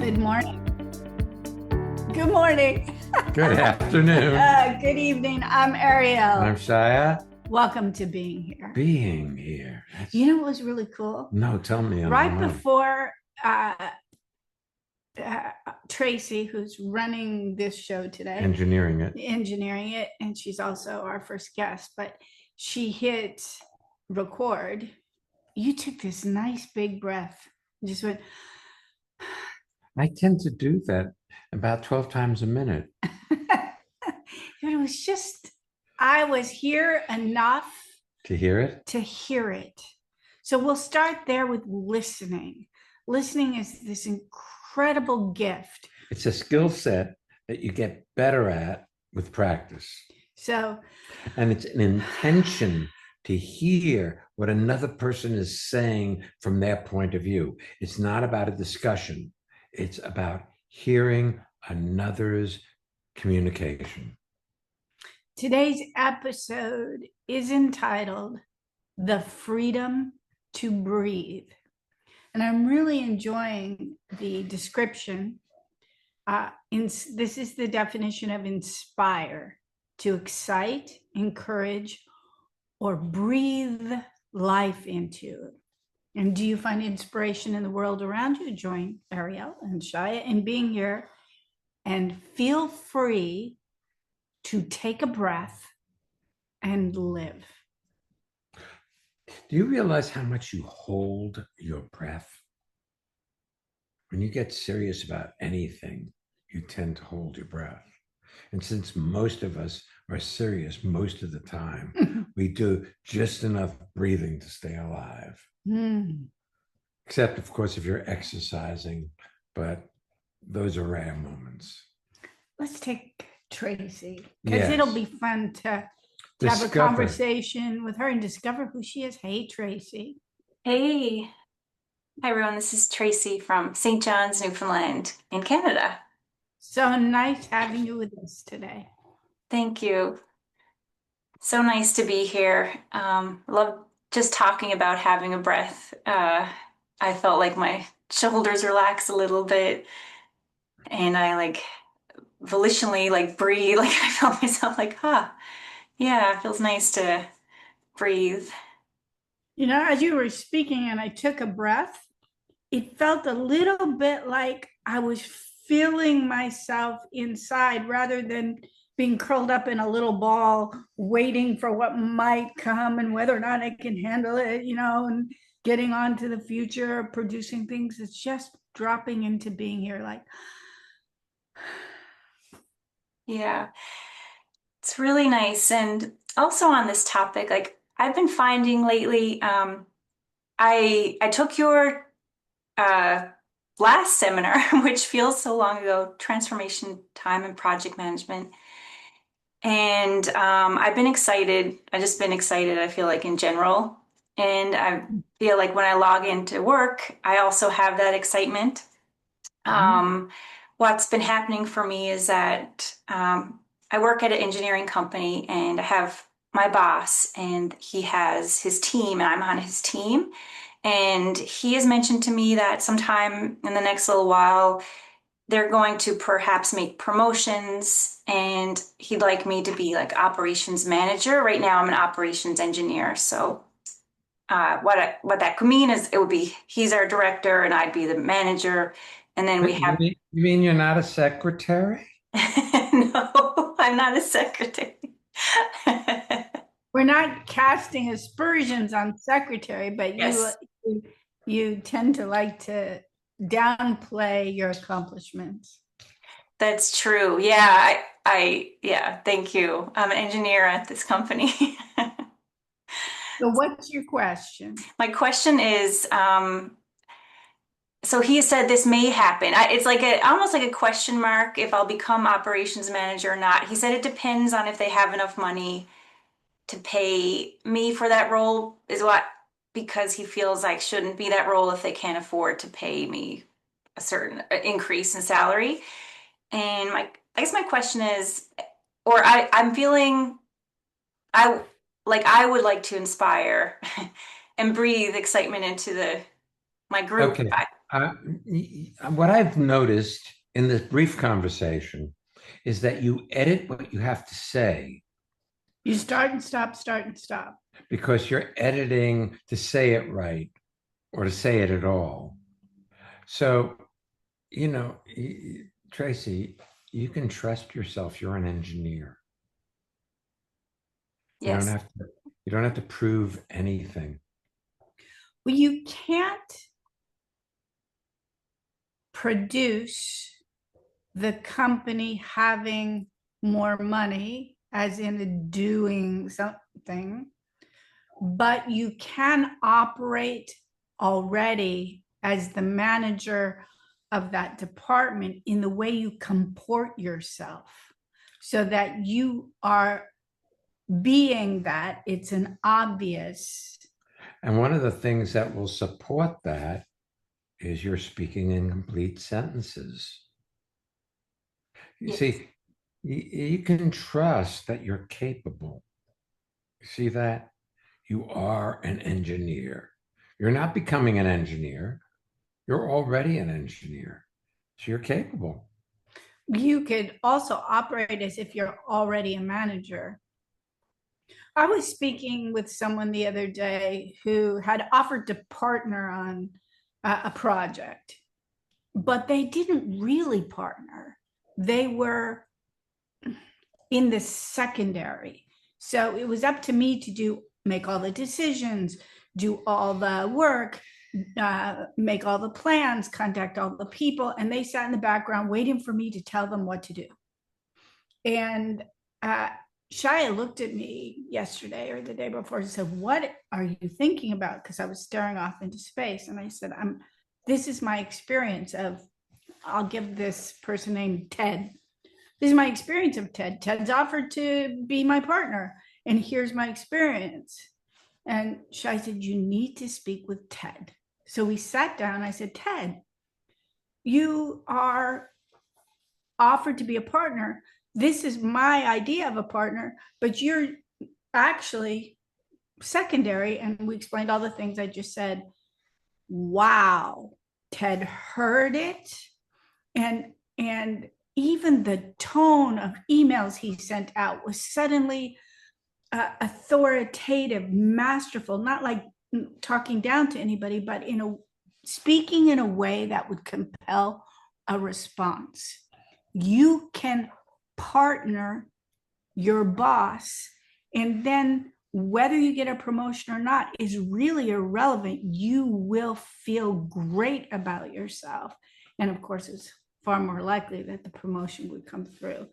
Good morning. Good morning. Good afternoon. Good evening. I'm Ariel. I'm Shya. Welcome to Being Here. Being here. You know what was really cool? No, tell me. Right before Tracy, who's running this show today, engineering it, and she's also our first guest, but she hit record. You took this nice big breath, just went. I tend to do that about 12 times a minute. It was just, I was here enough to hear it. So we'll start there with listening. Listening is this incredible gift. It's a skill set that you get better at with practice. And it's an intention to hear what another person is saying from their point of view. It's not about a discussion. It's about hearing another's communication. Today's episode is entitled The Freedom to Breathe. And I'm really enjoying the description. This is the definition of inspire: to excite, encourage, or breathe life into. And do you find inspiration in the world around you? Join Ariel and Shya in Being Here and feel free to take a breath and live. Do you realize how much you hold your breath? When you get serious about anything, you tend to hold your breath. And since most of us are serious most of the time, we do just enough breathing to stay alive. Except, of course, if you're exercising, but those are rare moments. Let's take Tracy, because it'll be fun to have a conversation with her and discover who she is. Hey, Tracy. Hey. Hi, everyone. This is Tracy from St. John's, Newfoundland in Canada. So nice having you with us today. Thank you. So nice to be here. Love just talking about having a breath. I felt like my shoulders relax a little bit, and I volitionally breathe. I felt myself yeah, it feels nice to breathe. You know, as you were speaking and I took a breath, it felt a little bit like I was feeling myself inside rather than being curled up in a little ball, waiting for what might come and whether or not I can handle it, and getting on to the future, producing things. It's just dropping into being here. Yeah, it's really nice. And also on this topic, I've been finding lately, I took your last seminar, which feels so long ago, Transformation Time and Project Management. And I've been excited. I've just been excited, I feel like, in general. And I feel like when I log into work, I also have that excitement. What's been happening for me is that I work at an engineering company, and I have my boss, and he has his team, and I'm on his team. And he has mentioned to me that sometime in the next little while, they're going to perhaps make promotions, and he'd like me to be operations manager. Right now, I'm an operations engineer. So what that could mean is it would be he's our director and I'd be the manager. And then we have. You mean you're not a secretary? No, I'm not a secretary. We're not casting aspersions on secretary, but yes. you tend to like to downplay your accomplishments. That's true. Yeah, yeah, thank you. I'm an engineer at this company. So what's your question? My question is, so he said this may happen. It's almost like a question mark if I'll become operations manager or not. He said it depends on if they have enough money to pay me for that role, because he feels like shouldn't be that role if they can't afford to pay me a certain increase in salary. And I guess my question is, or I'm feeling, I would like to inspire and breathe excitement into my group. Okay. Uh, what I've noticed in this brief conversation is that you edit what you have to say You start and stop. because you're editing to say it right or to say it at all. So, you know, Tracy, you can trust yourself. You're an engineer. You don't Yes. have to, you don't have to prove anything. Well, you can't produce the company having more money, as in doing something, but you can operate already as the manager of that department in the way you comport yourself so that you are being that it's an obvious. And one of the things that will support that is you're speaking in complete sentences. You Yes. see, you can trust that you're capable. You see that? You are an engineer. You're not becoming an engineer. You're already an engineer. So you're capable. You could also operate as if you're already a manager. I was speaking with someone the other day who had offered to partner on a project, but they didn't really partner. They were in the secondary. So it was up to me to make all the decisions, do all the work, make all the plans, contact all the people. And they sat in the background waiting for me to tell them what to do. And Shia looked at me yesterday or the day before and said, "What are you thinking about?" Because I was staring off into space. And I said, this is my experience of, I'll give this person named Ted. This is my experience of Ted. Ted's offered to be my partner, and here's my experience. And Shai said, "You need to speak with Ted." So we sat down. I said, "Ted, you are offered to be a partner. This is my idea of a partner, but you're actually secondary." And we explained all the things I just said. Wow. Ted heard it. And even the tone of emails he sent out was suddenly authoritative, masterful, not like talking down to anybody, but speaking in a way that would compel a response. You can partner your boss, and then whether you get a promotion or not is really irrelevant. You will feel great about yourself. And of course, it's far more likely that the promotion would come through.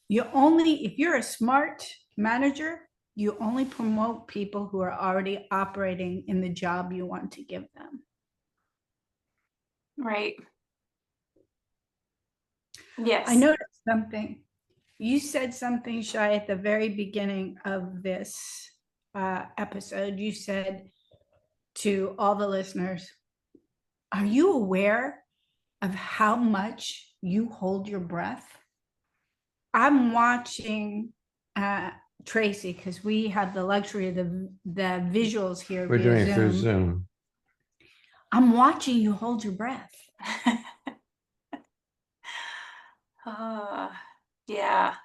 If you're a smart manager, you only promote people who are already operating in the job you want to give them. Right. Yes. I noticed something. You said something, Shai, at the very beginning of this episode. You said to all the listeners, "Are you aware of how much you hold your breath?" I'm watching Tracy, because we have the luxury of the visuals here. We're doing it through Zoom. I'm watching you hold your breath. Yeah.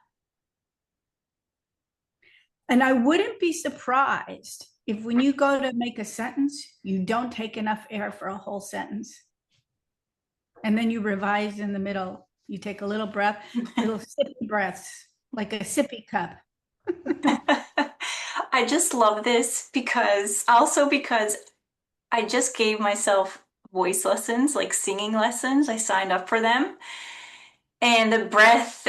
And I wouldn't be surprised if when you go to make a sentence, you don't take enough air for a whole sentence. And then you revise in the middle. You take a little breath, little sippy breaths, like a sippy cup. I just love this because I just gave myself voice lessons, like singing lessons. I signed up for them. And the breath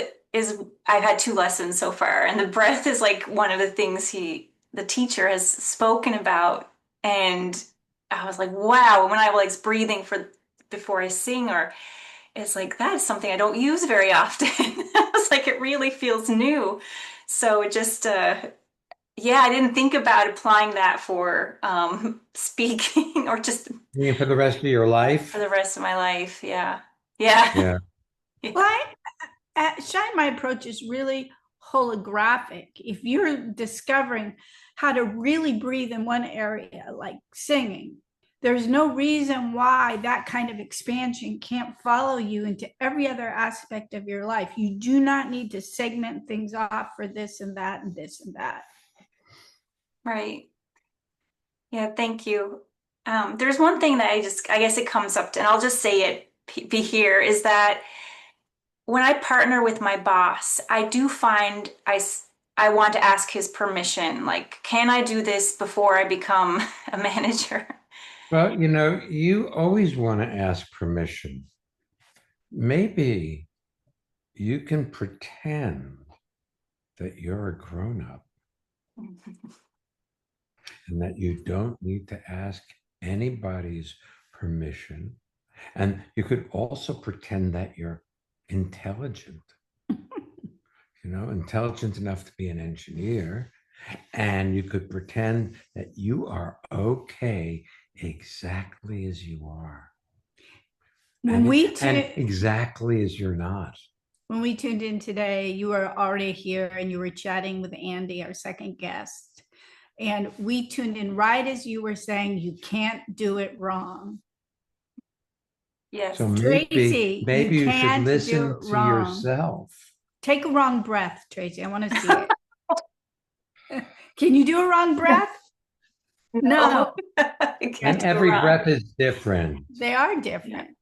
I've had 2 lessons so far, and the breath is like one of the things the teacher has spoken about. And I was like, wow, when I was breathing before I sing, or it's like, that is something I don't use very often. I was like, it really feels new. So it just, yeah, I didn't think about applying that for speaking or just You mean for the rest of your life? for the rest of my life. Yeah. Yeah. Yeah. Well, Shine, my approach is really holographic. If you're discovering how to really breathe in one area, like singing, there's no reason why that kind of expansion can't follow you into every other aspect of your life. You do not need to segment things off for this and that and this and that. Right. Yeah, thank you. There's one thing that I guess it comes up to, and I'll just say it be here, is that when I partner with my boss, I do find I want to ask his permission. Like, can I do this before I become a manager? Well, you know, you always want to ask permission. Maybe you can pretend that you're a grown-up and that you don't need to ask anybody's permission. And you could also pretend that you're intelligent, intelligent enough to be an engineer. And you could pretend that you are okay exactly as you are. And exactly as you're not. When we tuned in today, you were already here and you were chatting with Andy, our second guest. And we tuned in right as you were saying, you can't do it wrong. Yes. So Tracy, maybe you should listen to wrong. yourself. Take a wrong breath, Tracy. I want to see it. Can you do a wrong breath? No. And every breath is different. They are different.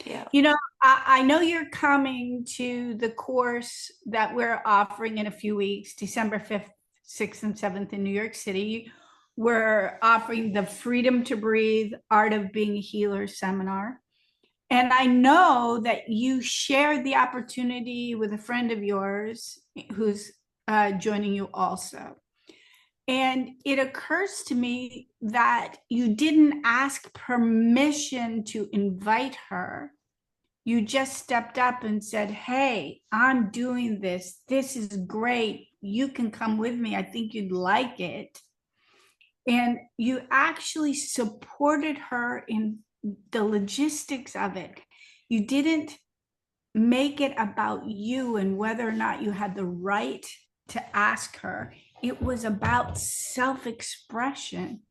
Yeah. You know, I know you're coming to the course that we're offering in a few weeks, December 5th, 6th, and 7th in New York City. We're offering the Freedom to Breathe, Art of Being a Healer seminar. And I know that you shared the opportunity with a friend of yours who's joining you also. And it occurs to me that you didn't ask permission to invite her. You just stepped up and said, hey, I'm doing this. This is great. You can come with me. I think you'd like it. And you actually supported her in the logistics of it. You didn't make it about you and whether or not you had the right to ask her. It was about self-expression.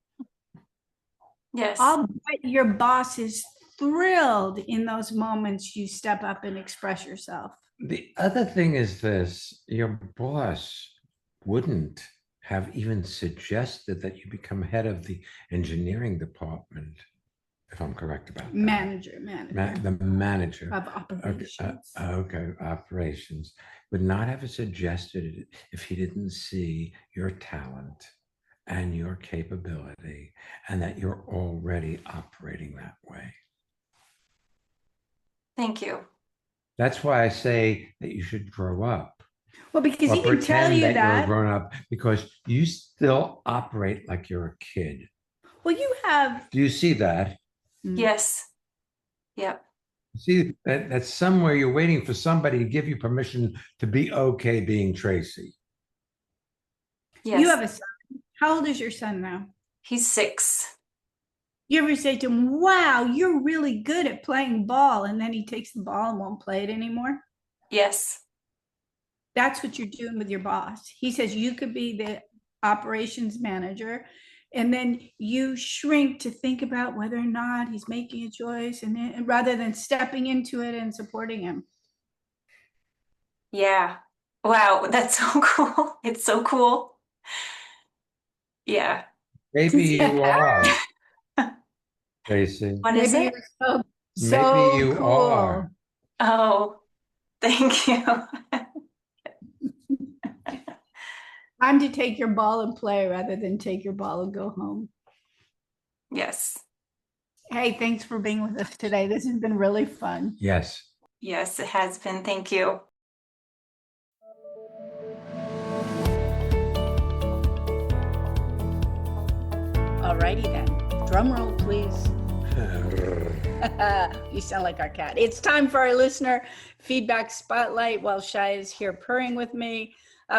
Yes. I'll bet your boss is thrilled in those moments you step up and express yourself. The other thing is this, your boss wouldn't have even suggested that you become head of the engineering department, if I'm correct about that. Manager. The manager of operations. Okay, operations would not have suggested it if he didn't see your talent and your capability and that you're already operating that way. Thank you. That's why I say that you should grow up. Well, because he can tell you that you're grown up, because you still operate like you're a kid. Well, you have. Do you see that? Yes. Yep. See that's somewhere you're waiting for somebody to give you permission to be okay being Tracy. Yes. You have a son. How old is your son now? He's 6. You ever say to him, wow, you're really good at playing ball, and then he takes the ball and won't play it anymore? Yes. That's what you're doing with your boss. He says you could be the operations manager, and then you shrink to think about whether or not he's making a choice, and then, rather than stepping into it and supporting him. Yeah. Wow, that's so cool. It's so cool. Yeah. Maybe you are, Tracy. What is it? Maybe you cool. are. Oh, thank you. Time to take your ball and play rather than take your ball and go home. Yes. Hey, thanks for being with us today. This has been really fun. Yes. Yes, it has been. Thank you. Alrighty then. Drum roll, please. You sound like our cat. It's time for our listener feedback spotlight while Shya is here purring with me.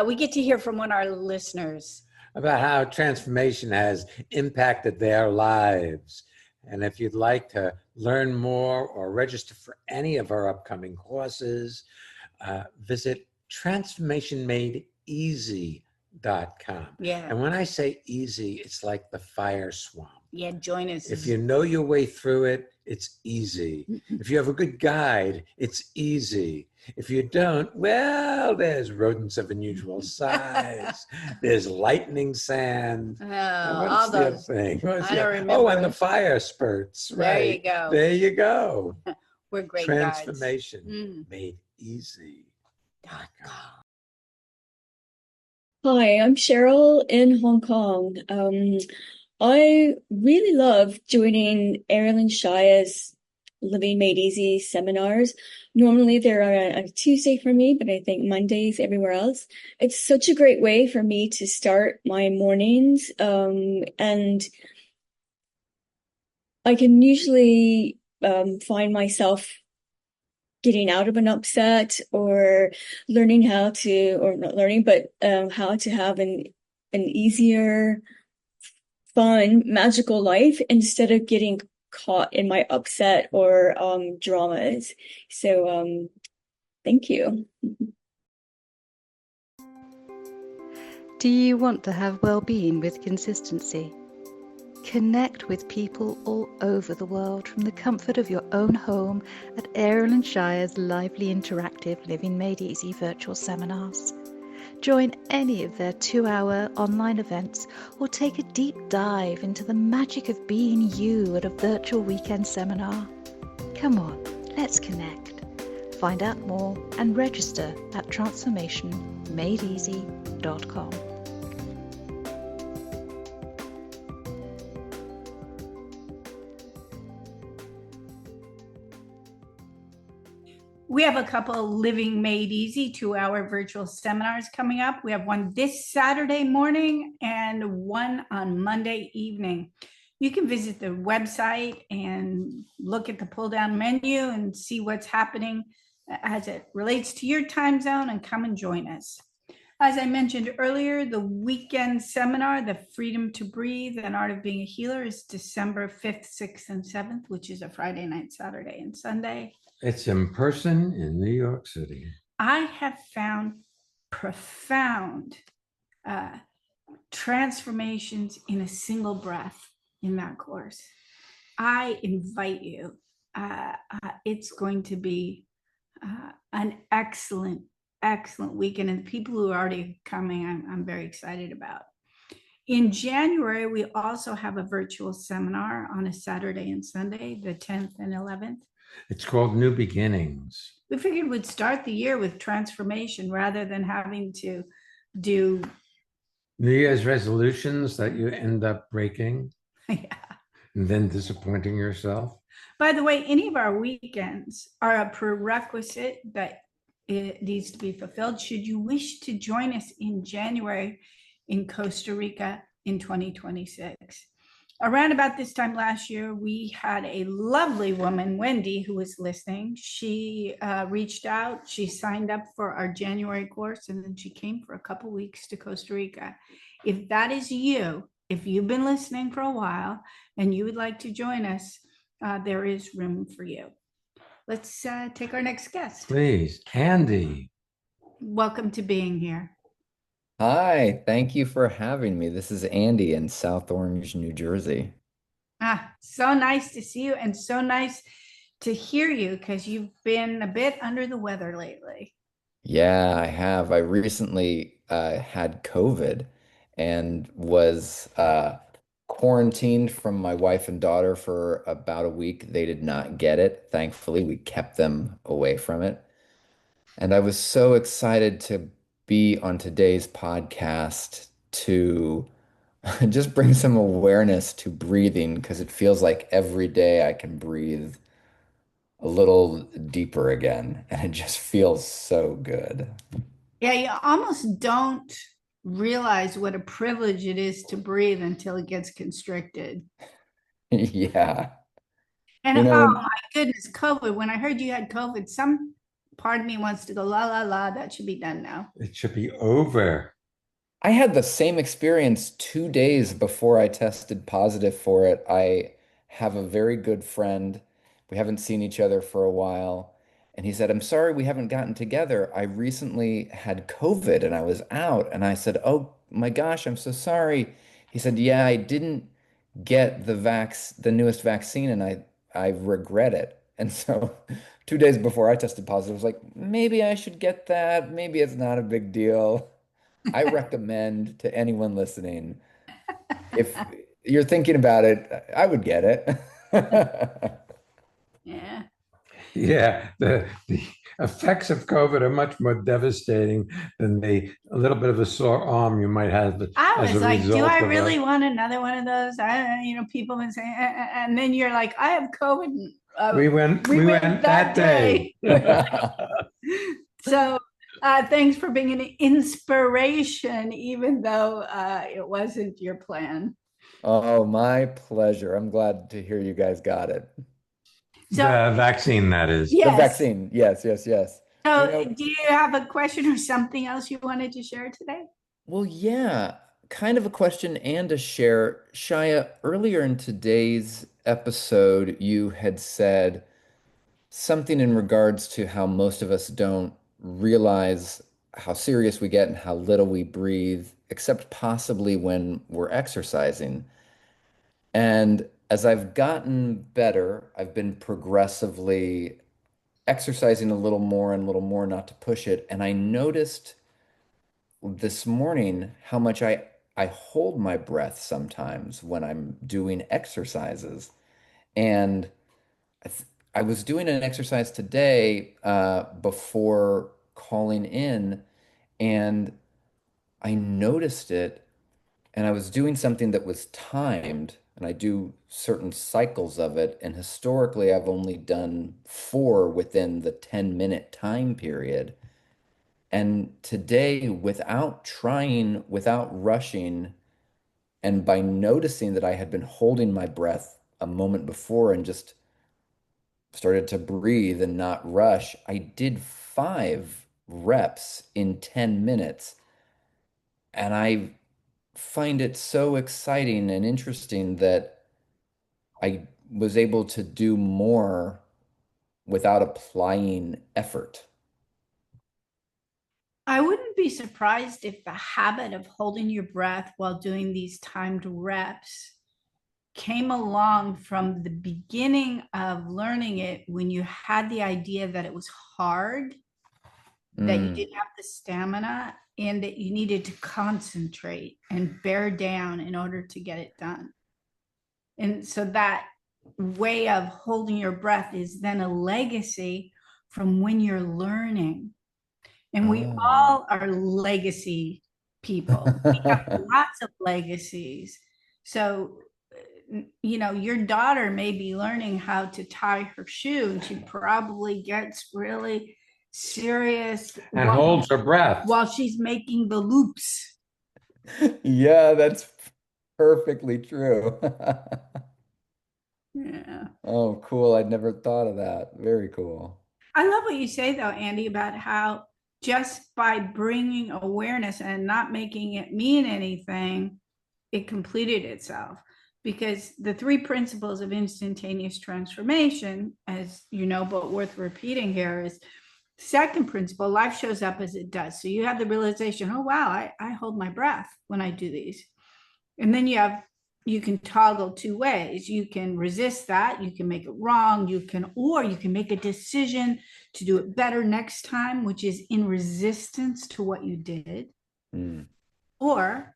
We get to hear from one of our listeners about how transformation has impacted their lives. And if you'd like to learn more or register for any of our upcoming courses, visit transformationmadeeasy.com. Yeah. And when I say easy, it's like the fire swamp. Yeah, join us. If you know your way through it, it's easy. If you have a good guide, it's easy. If you don't, well, there's rodents of unusual size. There's lightning sand. Oh, What's all the other those. thing? I don't Oh, and the remember. fire spurts. There you Right. go. There you go. We're great guides. Transformation made easy. Hi, I'm Cheryl in Hong Kong. I really love joining Ariel and Shya's Living Made Easy seminars. Normally they're on a Tuesday for me, but I think Mondays everywhere else. It's such a great way for me to start my mornings. And I can usually find myself getting out of an upset or learning how to, or not learning, but how to have an easier, fun, magical life instead of getting caught in my upset or dramas. So thank you. Do you want to have well-being with consistency? Connect with people all over the world from the comfort of your own home at Ariel and Shya's lively interactive Living Made Easy virtual seminars. Join any of their 2-hour online events or take a deep dive into the magic of being you at a virtual weekend seminar. Come on, let's connect. Find out more and register at transformationmadeeasy.com. We have a couple Living Made Easy 2-hour virtual seminars coming up. We have one this Saturday morning and one on Monday evening. You can visit the website and look at the pull down menu and see what's happening as it relates to your time zone and come and join us. As I mentioned earlier, the weekend seminar, The Freedom to Breathe, An Art of Being a Healer, is December 5th, 6th, and 7th, which is a Friday night, Saturday, and Sunday. It's in person in New York City. I have found profound transformations in a single breath in that course. I invite you. It's going to be an excellent, excellent weekend. And the people who are already coming, I'm very excited about. In January, we also have a virtual seminar on a Saturday and Sunday, the 10th and 11th. It's called New Beginnings. We figured we'd start the year with transformation rather than having to do New Year's resolutions that you end up breaking. Yeah. And then disappointing yourself. By the way, any of our weekends are a prerequisite that it needs to be fulfilled should you wish to join us in January in Costa Rica in 2026. Around about this time last year, we had a lovely woman, Wendy, who was listening. She reached out, she signed up for our January course, and then she came for a couple weeks to Costa Rica. If that is you, if you've been listening for a while and you would like to join us, there is room for you. Let's take our next guest. Please, Andy. Welcome to being here. Hi, thank you for having me. This is Andy in South Orange, New Jersey. So nice to see you and so nice to hear you because you've been a bit under the weather lately. Yeah, I have. I recently had COVID and was quarantined from my wife and daughter for about a week. They did not get it. Thankfully, we kept them away from it. And I was so excited to be on today's podcast to just bring some awareness to breathing because it feels like every day I can breathe a little deeper again, and it just feels so good. Yeah, you almost don't realize what a privilege it is to breathe until it gets constricted. Yeah. And You know, oh my goodness, COVID. When I heard you had COVID, some part of me wants to go, la, la, la, that should be done now. It should be over. I had the same experience 2 days before I tested positive for it. I have a very good friend. We haven't seen each other for a while. And he said, I'm sorry we haven't gotten together. I recently had COVID and I was out. And I said, Oh my gosh, I'm so sorry. He said, Yeah, I didn't get the newest vaccine, and I regret it. And so 2 days before I tested positive, I was like, maybe I should get that. Maybe it's not a big deal. I recommend to anyone listening, if you're thinking about it, I would get it. Yeah. Yeah, the effects of COVID are much more devastating than the a little bit of a sore arm you might have I as a was like, do result I of really a. want another one of those? People been saying, and then you're like, I have COVID. We We went went that that day. day. So thanks for being an inspiration, even though it wasn't your plan. Oh, my pleasure. I'm glad to hear you guys got it. So, The vaccine, that is. The yes. vaccine. Yes, yes, yes. So, do you have a question or something else you wanted to share today? Well, yeah, kind of a question and a share. Shia, earlier in today's episode, you had said something in regards to how most of us don't realize how serious we get and how little we breathe, except possibly when we're exercising. And as I've gotten better, I've been progressively exercising a little more, not to push it. And I noticed this morning how much I hold my breath sometimes when I'm doing exercises. And I, th I was doing an exercise today before calling in, and I noticed it, and I was doing something that was timed, and I do certain cycles of it, and historically I've only done four within the 10-minute time period. And today, without trying, without rushing, and by noticing that I had been holding my breath a moment before and just started to breathe and not rush, I did 5 reps in 10 minutes. And I find it so exciting and interesting that I was able to do more without applying effort. I wouldn't be surprised if the habit of holding your breath while doing these timed reps came along from the beginning of learning it when you had the idea that it was hard, that you Mm. didn't have the stamina, and that you needed to concentrate and bear down in order to get it done. And so that way of holding your breath is then a legacy from when you're learning. And we Oh. all are legacy people. We have lots of legacies. So, your daughter may be learning how to tie her shoe, and she probably gets really serious And holds her breath. while she's making the loops. Yeah, that's perfectly true. Yeah. Oh, cool. I'd never thought of that. Very cool. I love what you say, though, Andy, about how just by bringing awareness and not making it mean anything, it completed itself. Because the 3 principles of instantaneous transformation, as you know, but worth repeating here, is second principle: life shows up as it does. So you have the realization, oh, wow, I hold my breath when I do these. And then you can toggle 2 ways. You can resist that, you can make it wrong, or you can make a decision to do it better next time, which is in resistance to what you did. Mm. Or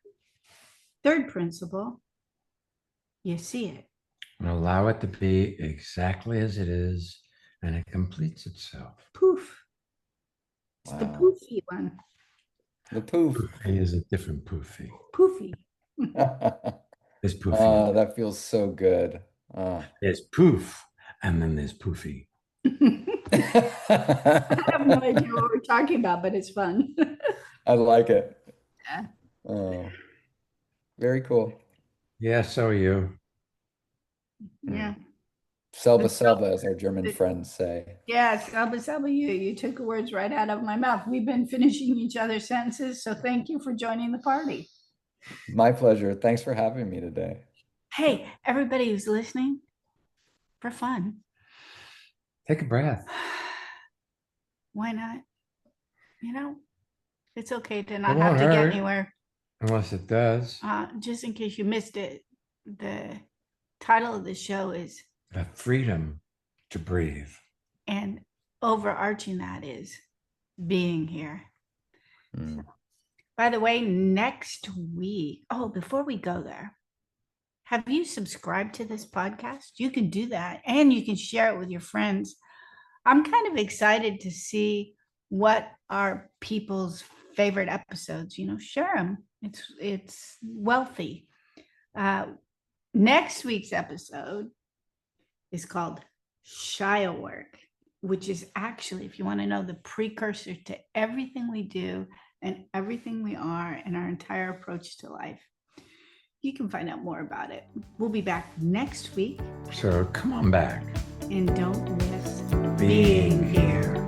third principle, you see it. And allow it to be exactly as it is, and it completes itself. Poof. It's the Wow. poofy one. The poof. Poofy is a different poofy. Poofy. There's poofy. Oh, that feels so good. Oh. There's poof, and then there's poofy. I have no idea what we're talking about, but it's fun. I like it. Yeah. Oh, very cool. Yeah, so are you. Yeah. Selba selba, as our German friends say. Yes, Selba, you took the words right out of my mouth. We've been finishing each other's sentences, so thank you for joining the party. My pleasure. Thanks for having me today. Hey, everybody who's listening, for fun, Take a breath. why not? It's okay to It not won't have to get hurt. anywhere. Unless it does. Just in case you missed it, the title of the show is, The freedom to breathe. and overarching that is being here. Mm. By the way, next week, before we go there, have you subscribed to this podcast? You can do that, and you can share it with your friends. I'm kind of excited to see what are people's favorite episodes. Share them. It's wealthy. Next week's episode is called Shya work, which is actually, if you want to know, the precursor to everything we do and everything we are and our entire approach to life. You can find out more about it. We'll be back next week. So come on back. And don't miss Being here.